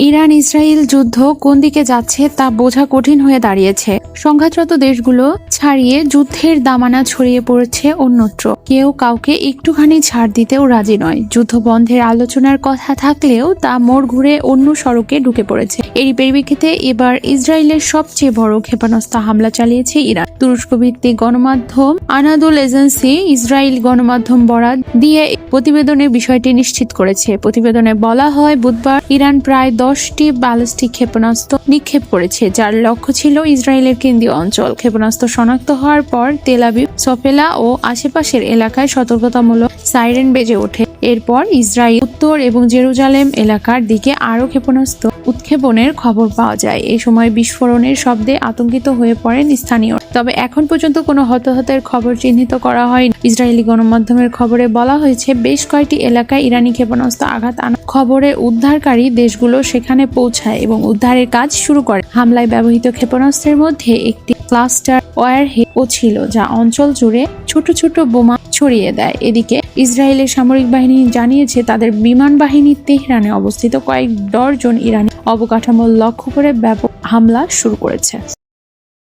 Iran Israel যুদ্ধ কোন দিকে যাচ্ছে তা বোঝা কঠিন হয়ে দাঁড়িয়েছে। সংঘাতরত দেশগুলো ছাড়িয়ে যুদ্ধের দামানা ছড়িয়ে পড়েছে অন্যত্র। কেউ কাউকে একটুখানি ছাড় দিতেও রাজি নয়। যুদ্ধ বন্ধের আলোচনার কথা থাকলেও তা মোড় ঘুরে অন্য সড়কে ঢুকে পড়েছে। এরই পরিপ্রেক্ষিতে এবার ইসরায়েলের সবচেয়ে বড় ক্ষেপণাস্ত্র হামলা চালিয়েছে ইরান। তুরস্ক ভিত্তিক গণমাধ্যম আনাদুল এজেন্সি ইসরায়েল গণমাধ্যম বরাত দিয়ে প্রতিবেদনে বিষয়টি নিশ্চিত করেছে। প্রতিবেদনে বলা হয়, বুধবার ইরান প্রায় 10টি ব্যালিস্টিক ক্ষেপণাস্ত্র নিক্ষেপ করেছে, যার লক্ষ্য ছিল ইসরায়েলের কেন্দ্রীয় অঞ্চল। ক্ষেপণাস্ত্র শনাক্ত হওয়ার পর তেল আবিব, সফেলা ও আশেপাশের এলাকায় সতর্কতামূলক সাইরেন বেজে ওঠে। এরপর ইসরায়েল উত্তর এবং জেরুজালেম এলাকার দিকে আরও ক্ষেপণাস্ত্র উৎক্ষেপণের খবর পাওয়া যায়। এই সময় বিস্ফোরণের শব্দে আতঙ্কিত হয়ে পড়েন স্থানীয়। তবে এখন পর্যন্ত কোনো হতাহতের খবর চিহ্নিত করা হয়নি। ইসরায়েলি গণমাধ্যমের খবরে বলা হয়েছে, বেশ কয়েকটি এলাকায় ইরানি ক্ষেপণাস্ত্র আঘাত আনা খবরে উদ্ধারকারী দেশগুলো সেখানে পৌঁছায় এবং উদ্ধারের কাজ শুরু করে। হামলায় ব্যবহৃত ক্ষেপণাস্ত্রের মধ্যে একটি ক্লাস্টার ওয়ারহেডও ছিল, যা অঞ্চল জুড়ে ছোট ছোট বোমা ছড়িয়ে দেয়। এদিকে ইসরায়েলের সামরিক বাহিনী জানিয়েছে, তাদের বিমান বাহিনী তেহরানে অবস্থিত কয়েক ডজন ইরানি অবকাঠামো লক্ষ্য করে ব্যাপক হামলা শুরু করেছে।